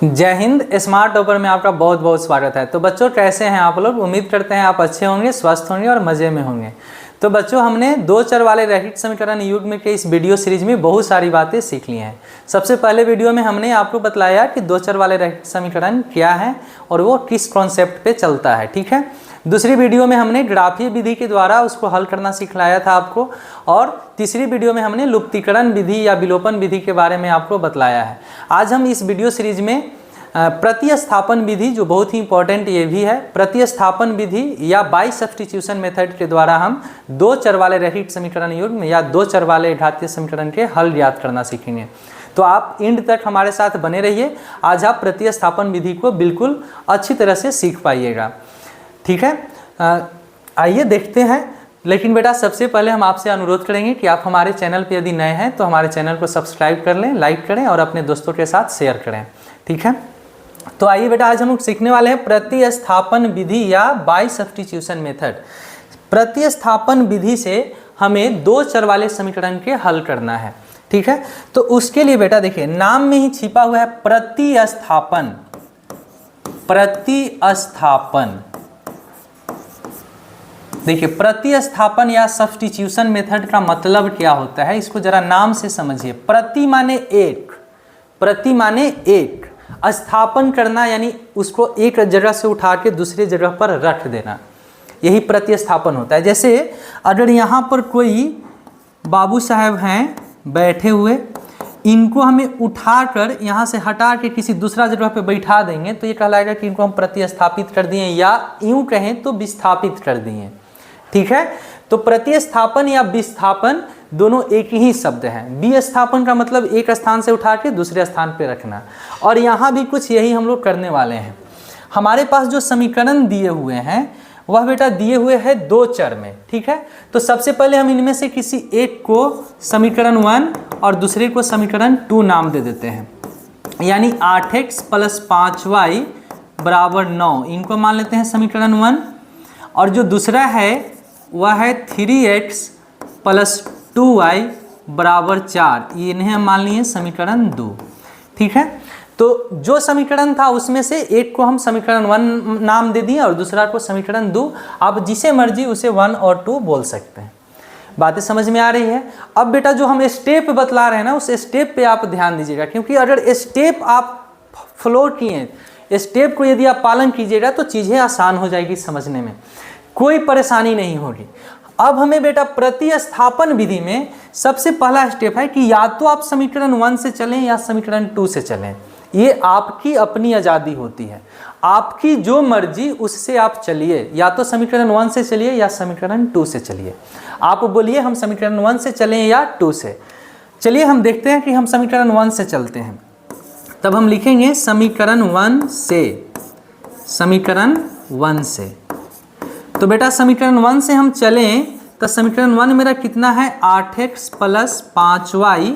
जय Hind. Smart topper में आपका बहुत बहुत स्वागत है। तो बच्चों कैसे हैं आप लोग? उम्मीद करते हैं आप अच्छे होंगे, स्वस्थ होंगे और मज़े में होंगे। तो बच्चों हमने दो चर वाले रैखिक समीकरण युग्म के इस वीडियो सीरीज में बहुत सारी बातें सीख ली हैं। सबसे पहले वीडियो में हमने आपको बतलाया कि दो चर वाले रैखिक समीकरण क्या है और वो किस कॉन्सेप्ट पे चलता है, ठीक है। दूसरी वीडियो में हमने ग्राफीय विधि के द्वारा उसको हल करना सिखलाया था आपको, और तीसरी वीडियो में हमने लुप्तीकरण विधि या विलोपन विधि के बारे में आपको बतलाया है। आज हम इस वीडियो सीरीज में प्रतिस्थापन विधि, जो बहुत ही इंपॉर्टेंट ये भी है, प्रतिस्थापन विधि या बाई सब्स्टिट्यूशन मेथड के द्वारा हम दो चर वाले रैखिक समीकरण युग्म या दो चर वाले घातीय समीकरण के हल ज्ञात करना सीखेंगे। तो आप एंड तक हमारे साथ बने रहिए। आज आप प्रतिस्थापन विधि को बिल्कुल अच्छी तरह से सीख पाइएगा, ठीक है। आइए देखते हैं। लेकिन बेटा सबसे पहले हम आपसे अनुरोध करेंगे कि आप हमारे चैनल पर यदि नए हैं तो हमारे चैनल को सब्सक्राइब कर लें, लाइक करें और अपने दोस्तों के साथ शेयर करें, ठीक है। तो आइए बेटा आज हम लोग सीखने वाले हैं प्रतिस्थापन विधि या बाई सब्स्टिट्यूशन मेथड। प्रतिस्थापन विधि से हमें दो चर वाले समीकरण के हल करना है, ठीक है। तो उसके लिए बेटा देखिए नाम में ही छिपा हुआ है प्रतिस्थापन। प्रतिस्थापन देखिए, प्रतिस्थापन या सब्स्टिट्यूशन मेथड का मतलब क्या होता है, इसको जरा नाम से समझिए। प्रति माने एक, प्रति माने एक, स्थापन करना यानी उसको एक जगह से उठा के दूसरे जगह पर रख देना, यही प्रतिस्थापन होता है। जैसे अगर यहाँ पर कोई बाबू साहब हैं बैठे हुए, इनको हमें उठाकर यहाँ से हटा के किसी दूसरा जगह पे बैठा देंगे तो ये कहलाएगा कि इनको हम प्रतिस्थापित कर दिए, या यूँ कहें तो विस्थापित कर दिए, ठीक है। तो प्रतिस्थापन या विस्थापन दोनों एक ही शब्द हैं। विस्थापन का मतलब एक स्थान से उठा के दूसरे स्थान पे रखना, और यहाँ भी कुछ यही हम लोग करने वाले हैं। हमारे पास जो समीकरण दिए हुए हैं वह बेटा दिए हुए हैं दो चर में, ठीक है। तो सबसे पहले हम इनमें से किसी एक को समीकरण 1 और दूसरे को समीकरण 2 नाम दे देते हैं। यानी 8x + 5y = 9, इनको मान लेते हैं समीकरण 1। और जो दूसरा है वह है 3x + 2y = 4, ये इन्हें हम मान लिए समीकरण 2, ठीक है। तो जो समीकरण था उसमें से एक को हम समीकरण 1 नाम दे दिए और दूसरा को समीकरण 2। आप जिसे मर्जी उसे 1 और 2 बोल सकते हैं। बातें समझ में आ रही है? अब बेटा जो हम स्टेप बतला रहे हैं ना, उस स्टेप पे आप ध्यान दीजिएगा, क्योंकि अगर स्टेप आप फॉलो किए, स्टेप को यदि आप पालन कीजिएगा तो चीज़ें आसान हो जाएगी समझने में, कोई परेशानी नहीं होगी। अब हमें बेटा प्रतिस्थापन विधि में सबसे पहला स्टेप है कि या तो आप समीकरण 1 से चलें या समीकरण 2 से चलें। ये आपकी अपनी आज़ादी होती है, आपकी जो मर्जी उससे आप चलिए। या तो समीकरण 1 से चलिए या समीकरण 2 से चलिए। आप बोलिए हम समीकरण 1 से चलें या 2 से। चलिए हम देखते हैं कि हम समीकरण 1 से चलते हैं। तब हम लिखेंगे समीकरण 1 से, समीकरण 1 से। तो बेटा समीकरण 1 से हम चलें तो समीकरण 1 मेरा कितना है, 8x + 5y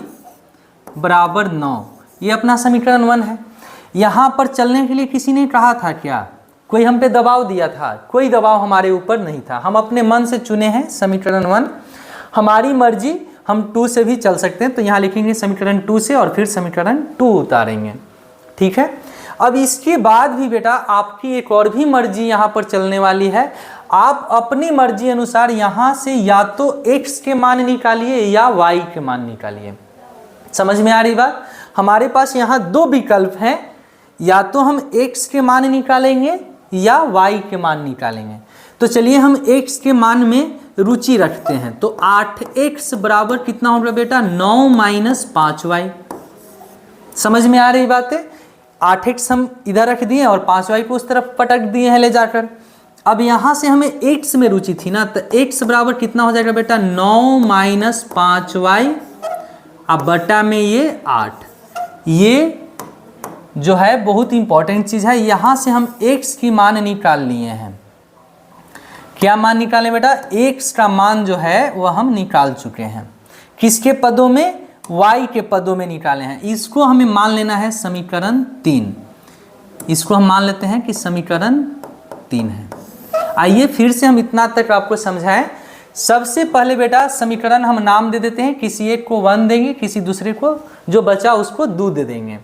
= 9, ये अपना समीकरण 1 है। यहाँ पर चलने के लिए किसी ने कहा था क्या? कोई हम पे दबाव दिया था? कोई दबाव हमारे ऊपर नहीं था, हम अपने मन से चुने हैं समीकरण 1। हमारी मर्जी, हम 2 से भी चल सकते हैं। तो यहाँ लिखेंगे समीकरण 2 से और फिर समीकरण 2 उतारेंगे, ठीक है। अब इसके बाद भी बेटा आपकी एक और भी मर्जी यहाँ पर चलने वाली है। आप अपनी मर्जी अनुसार यहाँ से या तो x के मान निकालिए या y के मान निकालिए। समझ में आ रही बात? हमारे पास यहाँ दो विकल्प हैं, या तो हम x के मान निकालेंगे या y के मान निकालेंगे। तो चलिए हम x के मान में रुचि रखते हैं। तो 8x बराबर कितना होगा बेटा, 9 - 5y। समझ में आ रही बात है? 8x हम इधर रख दिए और 5y को उस तरफ पटक दिए हैं ले जाकर। अब यहाँ से हमें x में रुचि थी ना, तो x बराबर कितना हो जाएगा बेटा, 9 - 5y अब बटा में ये 8। ये जो है बहुत इंपॉर्टेंट चीज़ है। यहाँ से हम x की मान निकाल लिए हैं। क्या मान निकालें बेटा? x का मान जो है वह हम निकाल चुके हैं। किसके पदों में? y के पदों में निकाले हैं। इसको हमें मान लेना है समीकरण 3। इसको हम मान लेते हैं कि समीकरण 3 है। आइए फिर से हम इतना तक आपको समझाएं। सबसे पहले बेटा समीकरण हम नाम दे देते हैं, किसी एक को 1 देंगे, किसी दूसरे को जो बचा उसको 2 दे देंगे।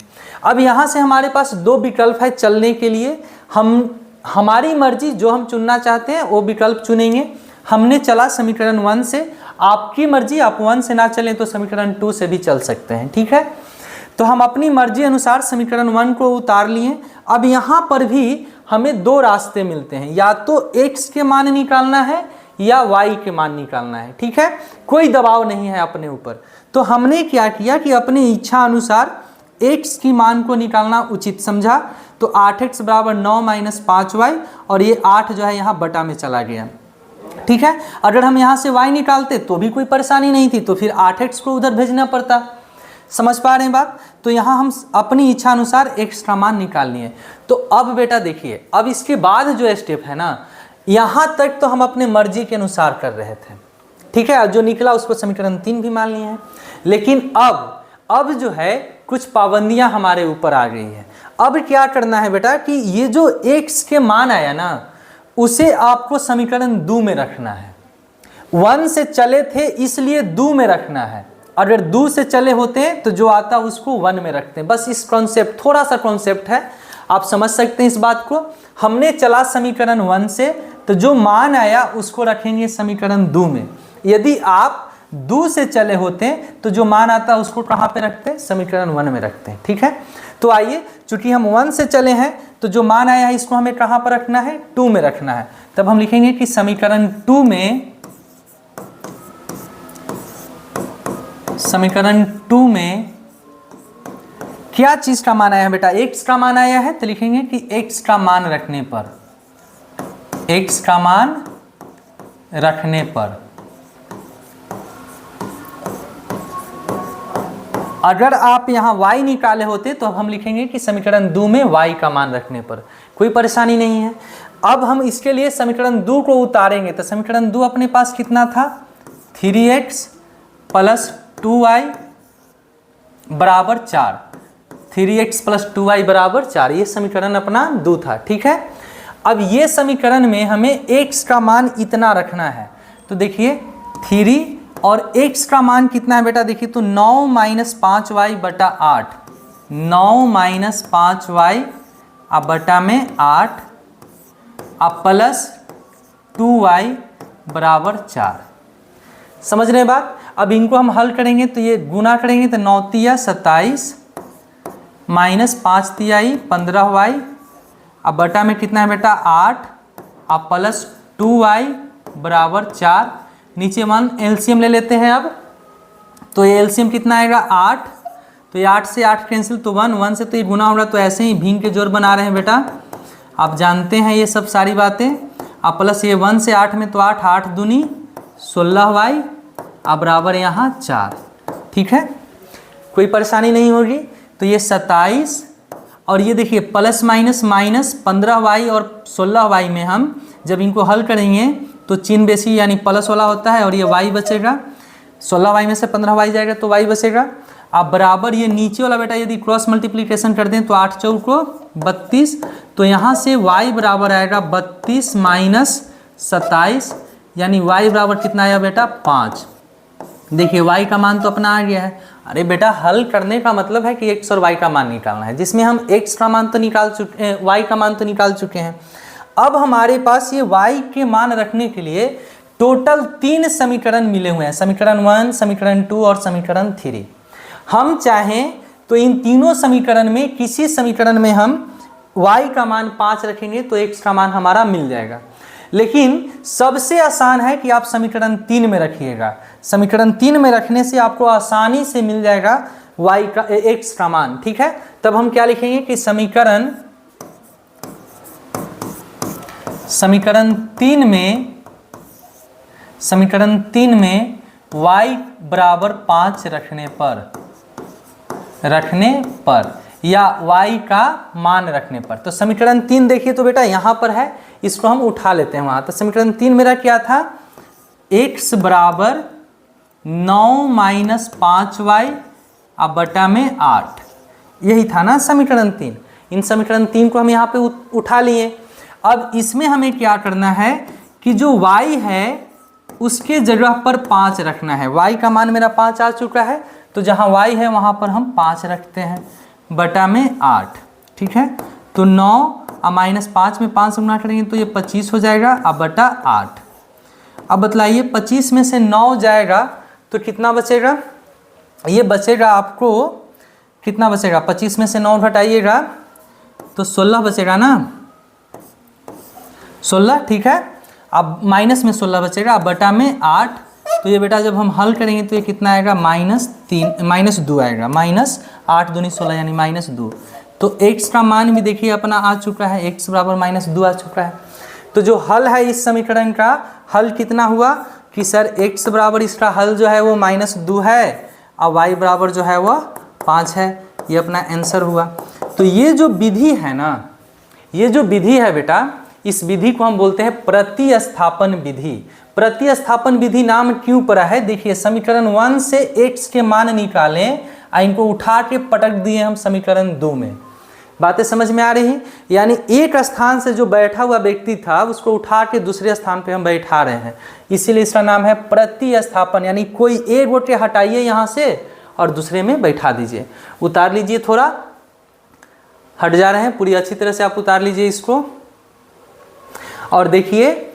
अब यहाँ से हमारे पास दो विकल्प है चलने के लिए, हमारी मर्जी जो हम चुनना चाहते हैं वो विकल्प चुनेंगे। हमने चला समीकरण 1 से, आपकी मर्जी, आप 1 से ना चलें तो समीकरण 2 से भी चल सकते हैं, ठीक है। तो हम अपनी मर्जी अनुसार समीकरण 1 को उतार लिए। अब यहाँ पर भी हमें दो रास्ते मिलते हैं, या तो x के मान निकालना है या y के मान निकालना है, ठीक है। कोई दबाव नहीं है अपने ऊपर। तो हमने क्या किया कि अपनी इच्छा अनुसार x की मान को निकालना उचित समझा। तो 8x बराबर 9 - 5y, और ये 8 जो है यहाँ बटा में चला गया, ठीक है। अगर हम यहाँ से y निकालते तो भी कोई परेशानी नहीं थी, तो फिर 8x को उधर भेजना पड़ता। समझ पा रहे हैं बात। तो यहाँ हम अपनी इच्छा अनुसार x का मान निकाल लिए। तो अब बेटा देखिए, अब इसके बाद जो स्टेप है ना, यहाँ तक तो हम अपने मर्जी के अनुसार कर रहे थे, ठीक है। जो निकला उसको समीकरण 3 भी मान लिए हैं। लेकिन अब जो है कुछ पाबंदियां हमारे ऊपर आ गई है। अब क्या करना है बेटा कि ये जो x के मान आया ना, उसे आपको समीकरण 2 में रखना है। 1 से चले थे इसलिए 2 में रखना है। अगर 2 से चले होते तो जो आता उसको 1 में रखते हैं। बस इस कॉन्सेप्ट, थोड़ा सा कॉन्सेप्ट है, आप समझ सकते हैं इस बात को। हमने चला समीकरण 1 से, तो जो मान आया उसको रखेंगे समीकरण 2 में। यदि आप 2 से चले होते तो जो मान आता उसको कहाँ पे रखते हैं, समीकरण 1 में रखते हैं, ठीक है। तो आइए, चूंकि हम 1 से चले हैं तो जो मान आया है इसको हमें कहाँ पर रखना है, 2 में रखना है। तब हम लिखेंगे कि समीकरण 2 में क्या चीज का मान आया है बेटा, x का मान आया है। तो लिखेंगे कि x का मान रखने पर, x का मान रखने पर अगर आप यहाँ y निकाले होते तो हम लिखेंगे कि समीकरण 2 में y का मान रखने पर। कोई परेशानी नहीं है। अब हम इसके लिए समीकरण 2 को उतारेंगे। तो समीकरण 2 अपने पास कितना था, 3x + 2y बराबर 4, 3x + 2y बराबर 4, ये समीकरण अपना 2 था, ठीक है। अब ये समीकरण में हमें x का मान इतना रखना है। तो देखिए 3 और x का मान कितना है बेटा, देखिए तो 9 - 5y बटा 8, 9 - 5y अब बटा में 8 अब प्लस 2y बराबर 4। समझ रहे बात। अब इनको हम हल करेंगे तो ये गुना करेंगे तो 9 तिया 27 - 5 तियाई 15y अब बटा में कितना है बेटा 8 अब प्लस 2y बराबर 4। नीचे मान एलसीएम ले लेते हैं। अब तो ये एलसीएम कितना आएगा 8, तो ये 8 से 8 कैंसिल, तो 1 से तो ये गुना होगा। तो ऐसे ही भीम के जोड़ बना रहे हैं बेटा, आप जानते हैं ये सब सारी बातें। अब प्लस ये 1 से 8 में तो 8, 8 दूनी 16y अब बराबर यहाँ 4, ठीक है। कोई परेशानी नहीं होगी। तो ये 27 और ये देखिए प्लस माइनस 15y और 16y में हम जब इनको हल करेंगे तो चिन्ह बेसी यानी प्लस वाला होता है और ये y बचेगा। 16y में से 15y जाएगा तो y बचेगा। अब बराबर ये नीचे वाला बेटा यदि क्रॉस मल्टीप्लिकेशन कर दें तो 8 चौक को 32, तो यहाँ से y बराबर आएगा 32 - 27 यानी y बराबर कितना आया बेटा 5। देखिए y का मान तो अपना आ गया है। अरे बेटा हल करने का मतलब है कि x और y का मान निकालना है, जिसमें हम x का मान तो निकाल चुके हैं, y का मान तो निकाल चुके हैं। अब हमारे पास ये y के मान रखने के लिए टोटल 3 समीकरण मिले हुए हैं, समीकरण 1, समीकरण 2 और समीकरण 3। हम चाहें तो इन तीनों समीकरण में किसी समीकरण में हम y का मान 5 रखेंगे तो x का मान हमारा मिल जाएगा। लेकिन सबसे आसान है कि आप समीकरण 3 में रखिएगा। समीकरण 3 में रखने से आपको आसानी से मिल जाएगा y का x का मान, ठीक है। तब हम क्या लिखेंगे कि समीकरण 3 में y बराबर 5 रखने पर या y का मान रखने पर। तो समीकरण 3 देखिए तो बेटा यहाँ पर है, इसको हम उठा लेते हैं वहाँ। तो समीकरण 3 मेरा क्या था, x बराबर 9 - 5y अब बटा में 8, यही था ना समीकरण 3। इन समीकरण 3 को हम यहाँ पे उठा लिए। अब इसमें हमें क्या करना है कि जो y है उसके जगह पर 5 रखना है। y का मान मेरा 5 आ चुका है, तो जहाँ y है वहाँ पर हम 5 रखते हैं। बटा में 8, ठीक है। तो 9 और -5 में 5 से गुना करेंगे तो ये 25 हो जाएगा अब बटा 8। अब बतलाइए 25 में से 9 जाएगा तो कितना बचेगा? ये बचेगा आपको, कितना बचेगा? 25 में से 9 घटाइएगा तो 16 बचेगा ना, 16, ठीक है। अब माइनस में 16 बचेगा, अब बटा में 8। तो ये बेटा जब हम हल करेंगे तो ये कितना आएगा? -2 आएगा, -8 दूनी 16 यानी -2। तो x का मान भी देखिए अपना आ चुका है, x बराबर -2 आ चुका है। तो जो हल है इस समीकरण का, हल कितना हुआ कि सर x बराबर इसका हल जो है वो -2 है और y बराबर जो है वो 5 है। ये अपना आंसर हुआ। तो ये जो विधि है ना, ये जो विधि है बेटा, इस विधि को हम बोलते हैं प्रतिस्थापन विधि। प्रतिस्थापन विधि नाम क्यों पड़ा है? देखिए समीकरण 1 से x के मान निकालें और इनको उठा के पटक दिए हम समीकरण 2 में। बातें समझ में आ रही हैं? यानी एक स्थान से जो बैठा हुआ व्यक्ति था उसको उठा के दूसरे स्थान पे हम बैठा रहे हैं, इसीलिए इसका नाम है प्रतिस्थापन। यानी कोई एक गोटे हटाइए यहाँ से और दूसरे में बैठा दीजिए। उतार लीजिए, थोड़ा हट जा रहे हैं, पूरी अच्छी तरह से आप उतार लीजिए इसको। और देखिए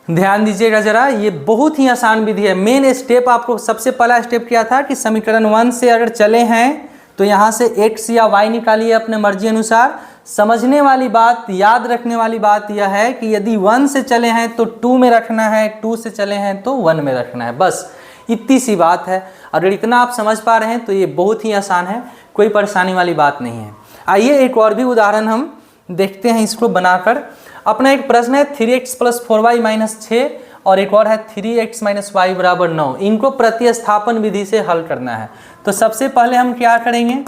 ध्यान दीजिएगा जरा, ये बहुत ही आसान विधि है। मेन स्टेप आपको, सबसे पहला स्टेप क्या था कि समीकरण 1 से अगर चले हैं तो यहाँ से x या y निकालिए अपने मर्जी अनुसार। समझने वाली बात, याद रखने वाली बात यह है कि यदि 1 से चले हैं तो 2 में रखना है, 2 से चले हैं तो 1 में रखना है, बस इतनी सी बात है। अगर इतना आप समझ पा रहे हैं तो ये बहुत ही आसान है, कोई परेशानी वाली बात नहीं है। आइए एक और भी उदाहरण हम देखते हैं इसको बनाकर। अपना एक प्रश्न है 3x + 4y - 6 और एक और है 3x - y = 9। इनको प्रतिस्थापन विधि से हल करना है। तो सबसे पहले हम क्या करेंगे,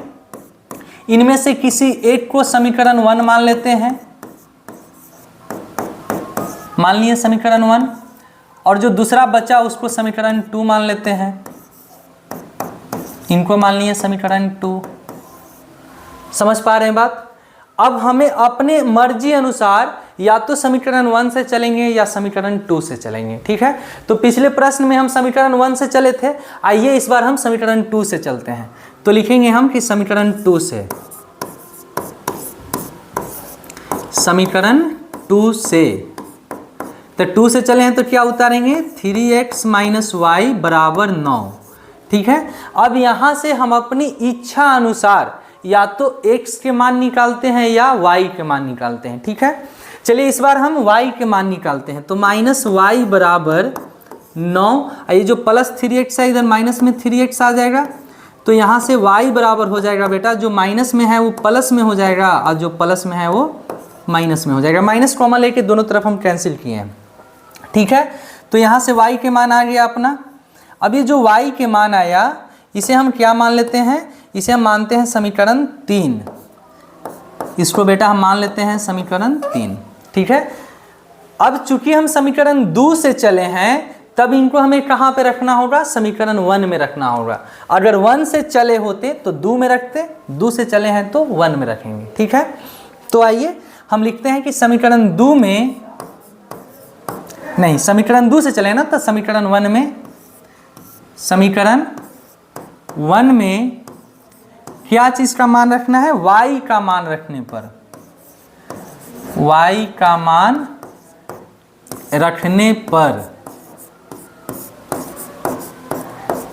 इनमें से किसी एक को समीकरण 1 मान लेते हैं। मान लिए समीकरण 1, और जो दूसरा बचा उसको समीकरण 2 मान लेते हैं। इनको मान लिए समीकरण 2। समझ पा रहे हैं बात? अब हमें अपने मर्जी अनुसार या तो समीकरण 1 से चलेंगे या समीकरण 2 से चलेंगे, ठीक है। तो पिछले प्रश्न में हम समीकरण 1 से चले थे, आइए इस बार हम समीकरण 2 से चलते हैं। तो लिखेंगे हम कि समीकरण 2 से, समीकरण 2 से, तो 2 से चले हैं तो क्या उतारेंगे? 3x - y = 9, ठीक है। अब यहां से हम अपनी इच्छा अनुसार या तो x के मान निकालते हैं या y के मान निकालते हैं, ठीक है। चलिए इस बार हम y के मान निकालते हैं। तो -y = 9, ये जो +3x है इधर माइनस में 3x आ जाएगा। तो यहाँ से y बराबर हो जाएगा बेटा, जो माइनस में है वो प्लस में हो जाएगा और जो प्लस में है वो माइनस में हो जाएगा। माइनस कॉमन लेके दोनों तरफ हम कैंसिल किए हैं, ठीक है। तो यहाँ से y के मान आ गया अपना। अब ये जो y के मान आया इसे हम क्या मान लेते हैं? इसे हम मानते हैं समीकरण 3। इसको बेटा हम मान लेते हैं समीकरण 3, ठीक है। अब चूंकि हम समीकरण 2 से चले हैं तब इनको हमें कहाँ पे रखना होगा? समीकरण 1 में रखना होगा। अगर 1 से चले होते तो 2 में रखते, 2 से चले हैं तो 1 में रखेंगे, ठीक है। तो आइए हम लिखते हैं कि समीकरण 2 में, नहीं समीकरण 2 से चले ना तो समीकरण 1 में, समीकरण 1 में क्या चीज का मान रखना है? y का मान रखने पर, y का मान रखने पर।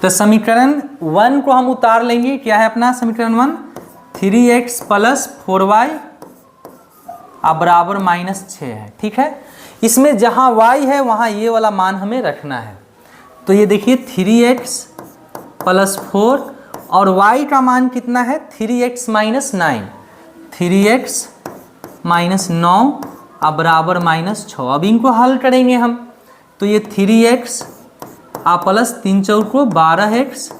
तो समीकरण 1 को हम उतार लेंगे। क्या है अपना समीकरण 1? 3x + 4y = -6 है, ठीक है। इसमें जहां y है वहां ये वाला मान हमें रखना है। तो ये देखिए 3x + 4 और y का मान कितना है? 3x - 9, 3x - 9 = -6। अब इनको हल करेंगे हम। तो ये 3x + 3 चौको 12x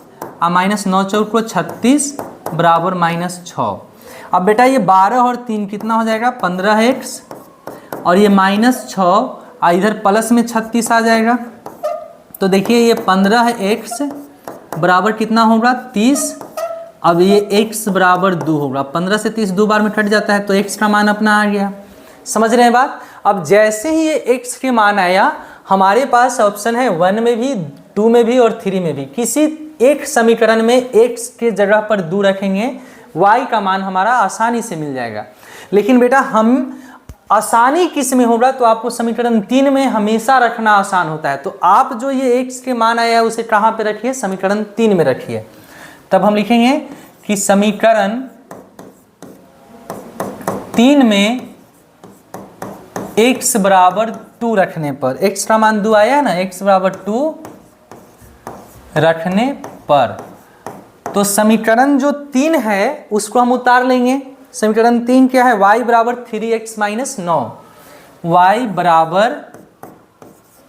-9 चौको 36 = -6। अब बेटा ये 12 और 3 कितना हो जाएगा? 15x और ये -6 इधर प्लस में 36 आ जाएगा। तो देखिए ये 15x बराबर कितना होगा? 30। अब ये x बराबर 2 होगा। 15 से 30 2 बार में कट जाता है तो x का मान अपना आ गया। समझ रहे हैं बात? अब जैसे ही ये x के मान आया हमारे पास ऑप्शन है 1 में भी, 2 में भी और 3 में भी। किसी एक समीकरण में x के जगह पर 2 रखेंगे y का मान हमारा आसानी से मिल जाएगा। लेकिन बेटा हम आसानी किस में होगा, तो आपको समीकरण 3 में हमेशा रखना आसान होता है। तो आप जो ये x के मान आया है उसे कहाँ पे रखिए, समीकरण 3 में रखिए। तब हम लिखेंगे कि समीकरण 3 में x बराबर 2 रखने पर, x का मान 2 आया है ना, x बराबर 2 रखने पर, तो समीकरण जो 3 है उसको हम उतार लेंगे। समीकरण 3 क्या है, y बराबर 3x माइनस 9, y बराबर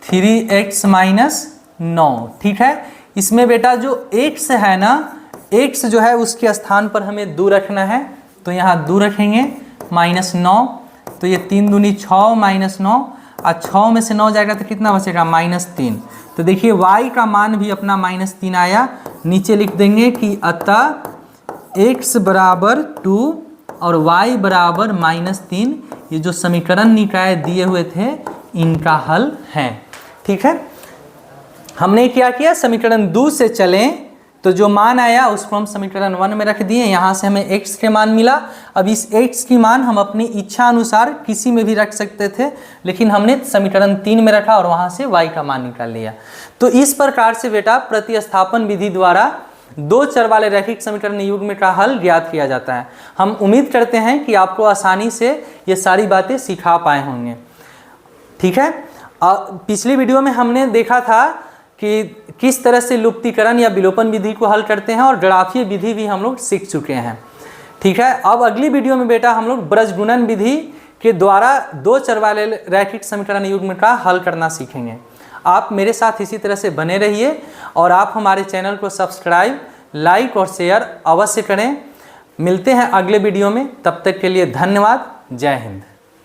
3x माइनस 9, ठीक है। इसमें बेटा जो x है ना, x जो है उसके स्थान पर हमें 2 रखना है, तो यहाँ 2 रखेंगे माइनस 9, तो ये 3 दूनी 6 माइनस 9, और 6 में से 9 जाएगा तो कितना बचेगा, -3। तो देखिए y का मान भी अपना -3 आया। नीचे लिख देंगे कि अतः x बराबर 2 और y बराबर -3, ये जो समीकरण निकाय दिए हुए थे इनका हल है, ठीक है। हमने क्या किया, समीकरण 2 से चलें तो जो मान आया उसको हम समीकरण 1 में रख दिए। यहाँ से हमें x के मान मिला। अब इस x की मान हम अपनी इच्छा अनुसार किसी में भी रख सकते थे, लेकिन हमने समीकरण 3 में रखा और वहाँ से y का मान निकाल लिया। तो इस प्रकार से बेटा प्रतिस्थापन विधि द्वारा 2 चर वाले रैखिक समीकरण युग्म का हल ज्ञात किया जाता है। हम उम्मीद करते हैं कि आपको आसानी से ये सारी बातें सिखा पाए होंगे, ठीक है। पिछली वीडियो में हमने देखा था कि किस तरह से लुप्तीकरण या विलोपन विधि को हल करते हैं, और गणाफीय विधि भी हम लोग सीख चुके हैं, ठीक है। अब अगली वीडियो में बेटा हम लोग ब्रजगुणन विधि के द्वारा 2 चर वाले रैखिक समीकरण युग्म का हल करना सीखेंगे। आप मेरे साथ इसी तरह से बने रहिए और आप हमारे चैनल को सब्सक्राइब, लाइक और शेयर अवश्य करें। मिलते हैं अगले वीडियो में, तब तक के लिए धन्यवाद। जय हिंद।